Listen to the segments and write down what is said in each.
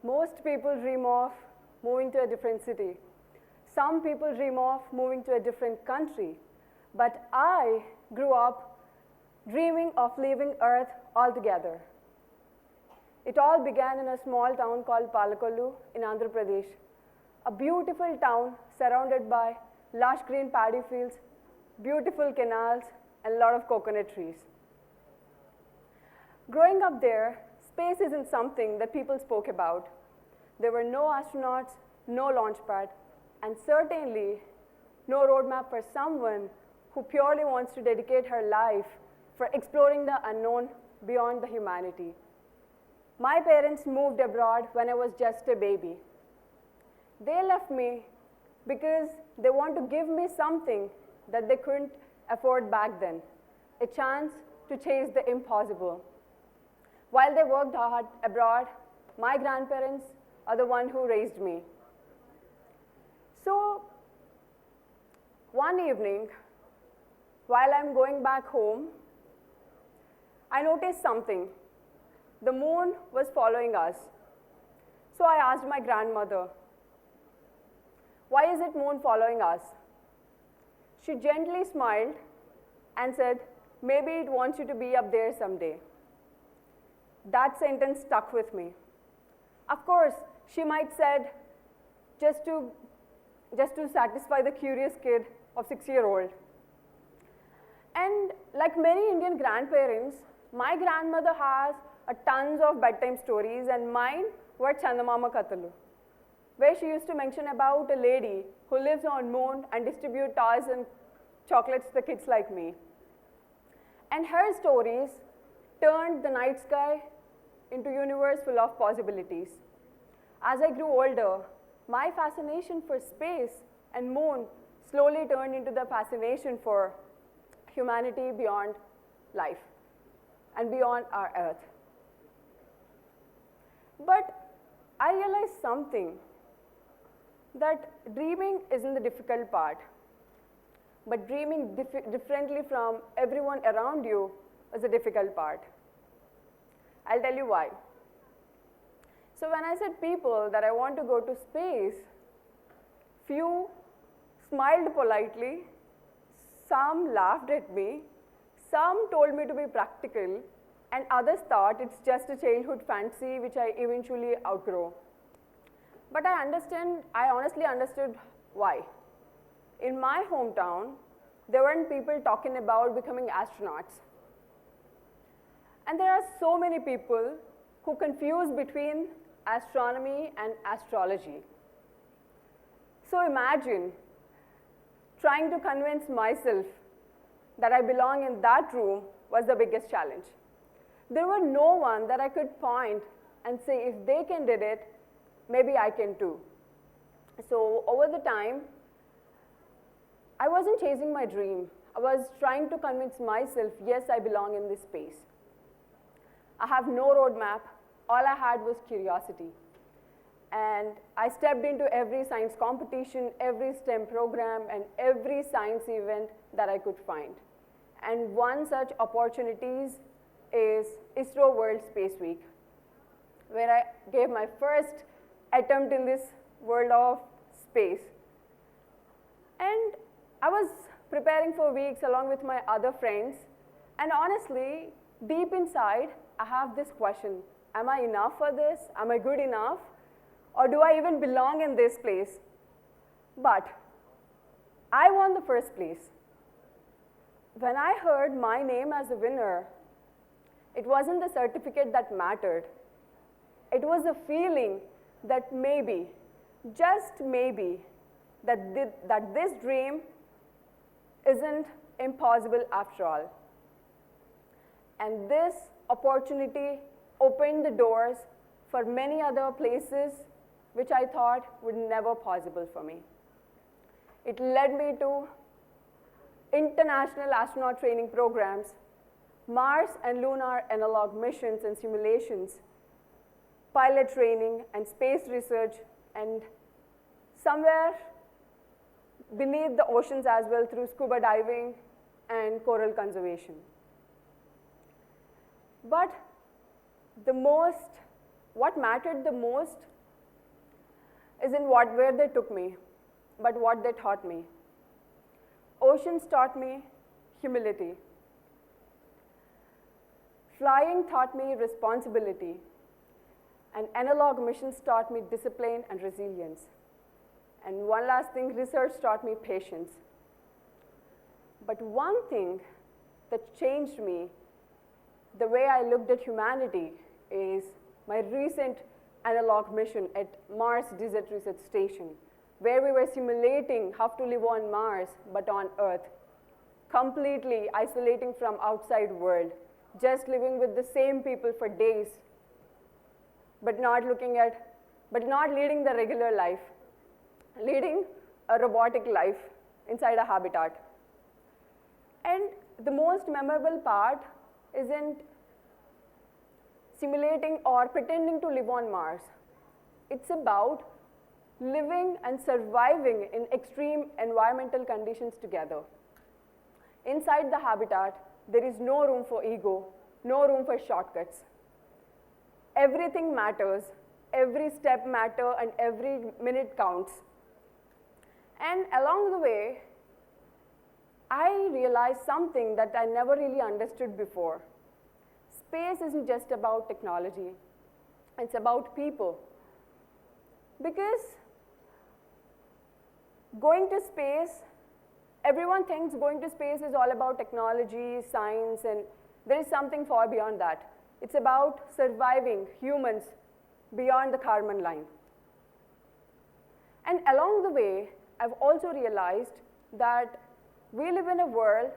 Most people dream of moving to a different city. Some people dream of moving to a different country. But I grew up dreaming of leaving Earth altogether. It all began in a small town called Palakollu in Andhra Pradesh, a beautiful town surrounded by lush green paddy fields, beautiful canals, and a lot of coconut trees. Growing up there, space isn't something that people spoke about. There were no astronauts, no launch pad, and certainly no roadmap for someone who purely wants to dedicate her life for exploring the unknown beyond the humanity. My parents moved abroad when I was just a baby. They left me because they want to give me something that they couldn't afford back then, a chance to chase the impossible. While they worked hard abroad, my grandparents are the one who raised me. So, one evening, while I'm going back home, I noticed something. The moon was following us. So I asked my grandmother, "Why is it moon following us?" She gently smiled and said, "Maybe it wants you to be up there someday." That sentence stuck with me. Of course, she might said just to satisfy the curious kid of 6-year-old. And like many Indian grandparents, my grandmother has tons of bedtime stories, and mine were Chandamama Kathalu, where she used to mention about a lady who lives on moon and distribute toys and chocolates to the kids like me. And her stories turned the night sky into a universe full of possibilities. As I grew older, my fascination for space and moon slowly turned into the fascination for humanity beyond life and beyond our Earth. But I realized something, that dreaming isn't the difficult part, but dreaming differently from everyone around you is the difficult part. I'll tell you why. So when I said people that I want to go to space, few smiled politely, some laughed at me, some told me to be practical, and others thought it's just a childhood fantasy which I eventually outgrow. But I honestly understood why. In my hometown, there weren't people talking about becoming astronauts. And there are so many people who confuse between astronomy and astrology. So imagine trying to convince myself that I belong in that room was the biggest challenge. There were no one that I could point and say, if they can did it, maybe I can too. So over the time, I wasn't chasing my dream. I was trying to convince myself, yes, I belong in this space. I have no roadmap. All I had was curiosity. And I stepped into every science competition, every STEM program, and every science event that I could find. And one such opportunity is ISRO World Space Week, where I gave my first attempt in this world of space. And I was preparing for weeks along with my other friends, and honestly, deep inside, I have this question: am I enough for this? Am I good enough? Or do I even belong in this place? But I won the first place. When I heard my name as a winner, it wasn't the certificate that mattered. It was a feeling that maybe, just maybe, that this dream isn't impossible after all. And this opportunity opened the doors for many other places which I thought would never possible for me. It led me to international astronaut training programs, Mars and lunar analog missions and simulations, pilot training and space research, and somewhere beneath the oceans as well through scuba diving and coral conservation. But the most what mattered the most isn't where they took me, but what they taught me. Oceans taught me humility. Flying taught me responsibility. And analog missions taught me discipline and resilience. And one last thing, research taught me patience. But one thing that changed me, the way I looked at humanity, is my recent analog mission at Mars Desert Research Station, where we were simulating how to live on Mars, but on Earth, completely isolating from outside world, just living with the same people for days, but not leading the regular life, leading a robotic life inside a habitat. And the most memorable part isn't simulating or pretending to live on Mars. It's about living and surviving in extreme environmental conditions together. Inside the habitat, there is no room for ego, no room for shortcuts. Everything matters, every step matters, and every minute counts. And along the way, I realized something that I never really understood before. Space isn't just about technology, it's about people. Because going to space, everyone thinks going to space is all about technology, science, and there is something far beyond that. It's about surviving humans beyond the carbon line. And along the way, I've also realized that we live in a world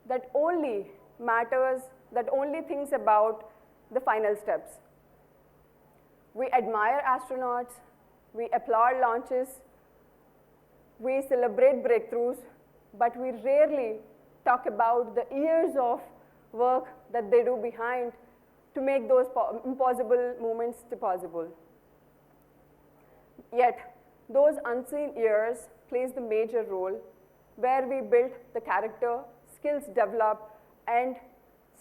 that only matters, that only thinks about the final steps. We admire astronauts, we applaud launches, we celebrate breakthroughs, but we rarely talk about the years of work that they do behind to make those impossible moments possible. Yet, those unseen years plays the major role where we build the character, skills develop, and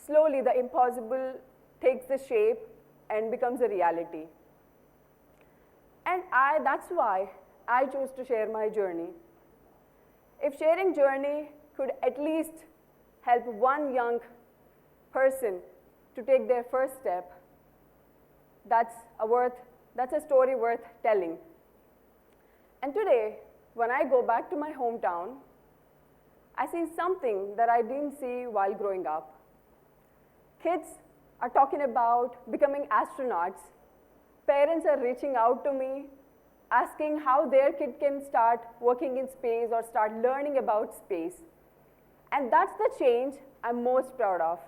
slowly the impossible takes the shape and becomes a reality. And that's why I chose to share my journey. If sharing journey could at least help one young person to take their first step, that's a story worth telling. And today, when I go back to my hometown, I see something that I didn't see while growing up. Kids are talking about becoming astronauts. Parents are reaching out to me, asking how their kid can start working in space or start learning about space. And that's the change I'm most proud of.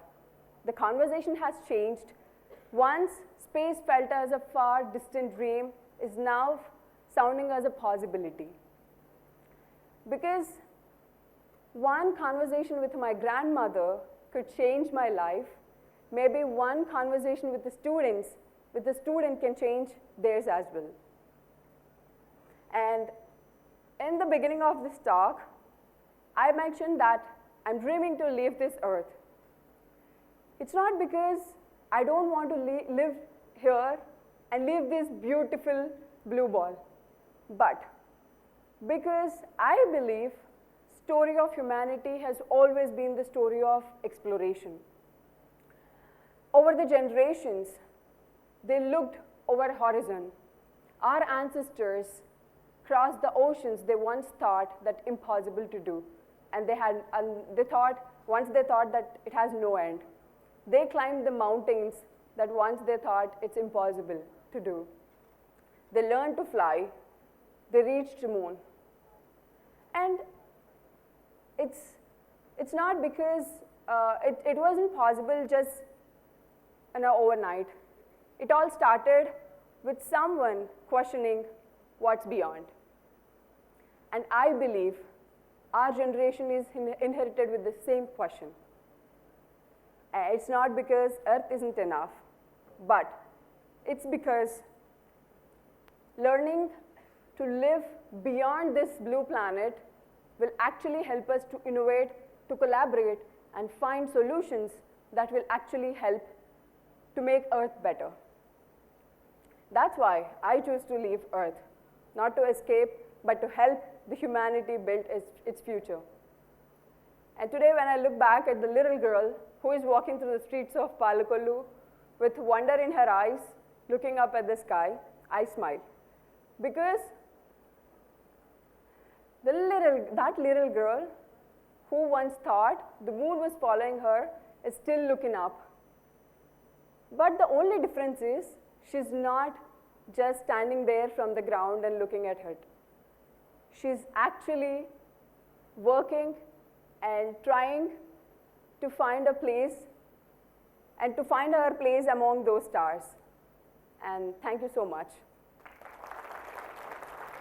The conversation has changed. Once space felt as a far distant dream is now sounding as a possibility. Because one conversation with my grandmother could change my life, maybe one conversation with the student can change theirs as well. And in the beginning of this talk, I mentioned that I'm dreaming to leave this earth. It's not because I don't want to live here and leave this beautiful blue ball, but because I believe story of humanity has always been the story of exploration. Over the generations, they looked over a horizon. Our ancestors crossed the oceans they once thought that impossible to do, and once they thought that it has no end. They climbed the mountains that once they thought it's impossible to do. They learned to fly. They reached the moon. And it's not because it wasn't possible just overnight. It all started with someone questioning what's beyond. And I believe our generation is inherited with the same question. It's not because Earth isn't enough, but it's because learning to live beyond this blue planet will actually help us to innovate, to collaborate, and find solutions that will actually help to make Earth better. That's why I choose to leave Earth, not to escape, but to help the humanity build its future. And today when I look back at the little girl who is walking through the streets of Palakollu with wonder in her eyes, looking up at the sky, I smile. Because that little girl who once thought the moon was following her is still looking up. But the only difference is she's not just standing there from the ground and looking at it. She's actually working and trying to find a place and to find her place among those stars. And thank you so much.